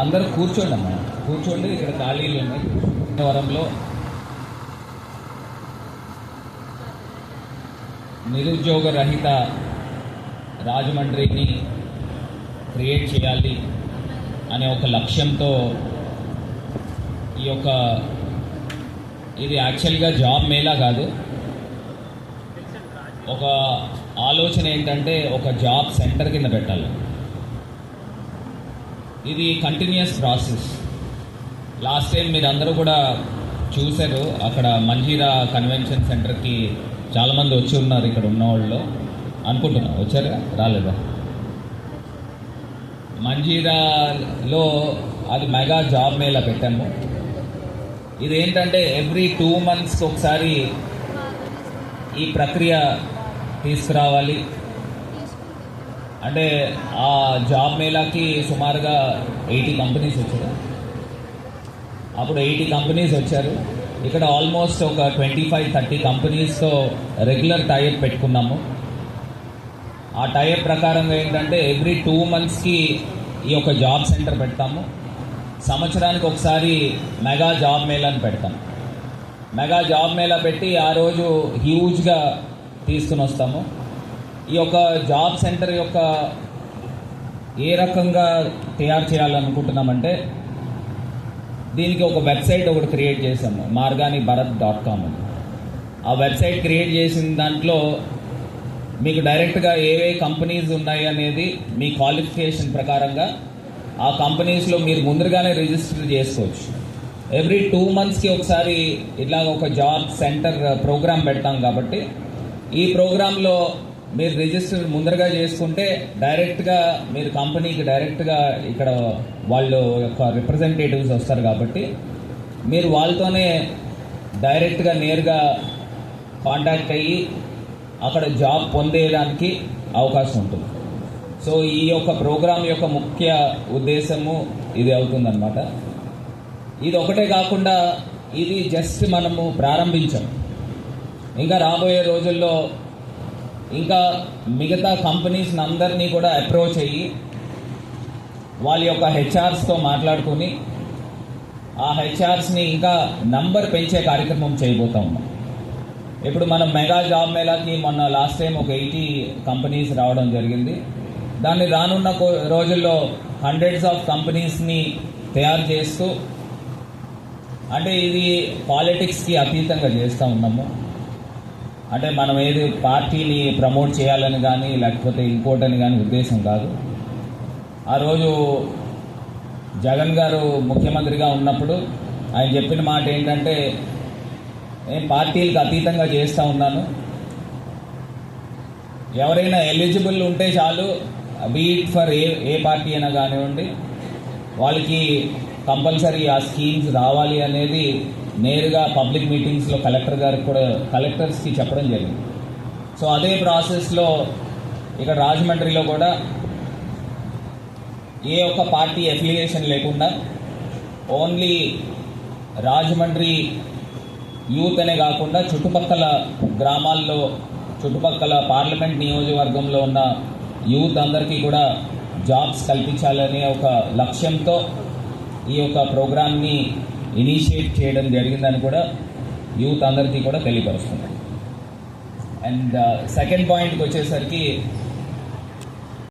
అందరూ కూర్చోండి అమ్మా, కూర్చోండి. ఇక్కడ ఖాళీలు ఉన్నాయి. వరంలో నిరుద్యోగ రహిత రాజమండ్రిని క్రియేట్ చేయాలి అనే ఒక లక్ష్యంతో ఇది యాక్చువల్గా జాబ్ మేళా కాదు. ఒక ఆలోచన ఏంటంటే ఒక జాబ్ సెంటర్ కింద పెట్టాలి. ఇది కంటిన్యూస్ ప్రాసెస్. లాస్ట్ టైం మీరు అందరూ కూడా చూశారు. అక్కడ మంజీరా కన్వెన్షన్ సెంటర్కి చాలామంది వచ్చి ఉన్నారు. ఇక్కడ ఉన్నవాళ్ళు అనుకుంటున్నా, వచ్చారా రాలేదా? మంజీరాలో అది మెగా జాబ్ మేళా పెట్టాము. ఇదేంటంటే ఎవ్రీ 2 monthsకి ఒకసారి ఈ ప్రక్రియ తీసుకురావాలి. అంటే ఆ జాబ్ మేళాకి సుమారుగా 80 కంపెనీస్ వచ్చారు. అప్పుడు 80 కంపెనీస్ వచ్చారు. ఇక్కడ ఆల్మోస్ట్ ఒక 25-30 కంపెనీస్తో రెగ్యులర్ టైప్ పెట్టుకున్నాము. ఆ టైప్ ప్రకారంగా ఏంటంటే ఎవ్రీ 2 monthsకి ఈ యొక్క జాబ్ సెంటర్ పెడతాము. సంవత్సరానికి ఒకసారి మెగా జాబ్ మేళాని పెడతాం. మెగా జాబ్ మేళా పెట్టి ఆ రోజు హ్యూజ్గా తీసుకుని వస్తాము. ఈ యొక్క జాబ్ సెంటర్ యొక్క ఏ రకంగా తయారు చేయాలనుకుంటున్నామంటే దీనికి ఒక వెబ్సైట్ ఒకటి క్రియేట్ చేసాము, marganibharat.com అని. ఆ వెబ్సైట్ క్రియేట్ చేసిన దాంట్లో మీకు డైరెక్ట్గా ఏవే కంపెనీస్ ఉన్నాయి అనేది మీ క్వాలిఫికేషన్ ప్రకారంగా ఆ కంపెనీస్లో మీరు ముందుగానే రిజిస్టర్ చేసుకోవచ్చు. ఎవ్రీ 2 monthsకి ఒకసారి ఇట్లా ఒక జాబ్ సెంటర్ ప్రోగ్రామ్ పెడతాం కాబట్టి ఈ ప్రోగ్రాంలో మీరు రిజిస్టర్ ముందరగా చేసుకుంటే డైరెక్ట్గా మీరు కంపెనీకి డైరెక్ట్గా ఇక్కడ వాళ్ళు యొక్క రిప్రజెంటేటివ్స్ వస్తారు కాబట్టి మీరు వాళ్ళతోనే డైరెక్ట్గా నేరుగా కాంటాక్ట్ అయ్యి అక్కడ జాబ్ పొందేదానికి అవకాశం ఉంటుంది. సో ఈ యొక్క ప్రోగ్రాం యొక్క ముఖ్య ఉద్దేశము ఇది అవుతుందన్నమాట. ఇది ఒకటే కాకుండా ఇది జస్ట్ మనము ప్రారంభించాం. ఇంకా రాబోయే రోజుల్లో ఇంకా మిగతా కంపెనీస్ని అందరినీ కూడా అప్రోచ్ అయ్యి వాళ్ళ యొక్క హెచ్ఆర్స్తో మాట్లాడుకుని ఆ హెచ్ఆర్స్ని ఇంకా నంబర్ పెంచే కార్యక్రమం చేయబోతా ఉన్నాం. ఇప్పుడు మనం మెగా జాబ్ మేళాకి మొన్న లాస్ట్ టైం ఒక 80 కంపెనీస్ రావడం జరిగింది. దాన్ని రానున్న రోజుల్లో హండ్రెడ్స్ ఆఫ్ కంపెనీస్ని తయారు చేస్తూ, అంటే ఇది పాలిటిక్స్కి అతీతంగా చేస్తూ ఉన్నాము. అంటే మనం ఏది పార్టీని ప్రమోట్ చేయాలని కానీ లేకపోతే ఇంకోటని కానీ ఉద్దేశం కాదు. ఆ రోజు జగన్ గారు ముఖ్యమంత్రిగా ఉన్నప్పుడు ఆయన చెప్పిన మాట ఏంటంటే నేను పార్టీలకు అతీతంగా చేస్తూ ఉన్నాను, ఎవరైనా ఎలిజిబుల్ ఉంటే చాలు, బీట్ ఫర్ ఏ పార్టీ అయినా కానివ్వండి, వాళ్ళకి కంపల్సరీ ఆ స్కీమ్స్ రావాలి అనేది నేరుగా పబ్లిక్ మీటింగ్స్లో కలెక్టర్స్కి చెప్పడం జరిగింది. సో అదే ప్రాసెస్లో ఇక్కడ రాజమండ్రిలో కూడా ఏ ఒక్క పార్టీ అఫిలియేషన్ లేకుండా ఓన్లీ రాజమండ్రి యూత్ అనే కాకుండా చుట్టుపక్కల గ్రామాల్లో చుట్టుపక్కల పార్లమెంట్ నియోజకవర్గంలో ఉన్న యూత్ అందరికీ కూడా జాబ్స్ కల్పించాలనే ఒక లక్ష్యంతో ఈ యొక్క ప్రోగ్రామ్ని ఇనిషియేట్ చేయడం జరిగిందని కూడా యూత్ అందరికీ కూడా తెలియపరుస్తుంది. అండ్ సెకండ్ పాయింట్కి వచ్చేసరికి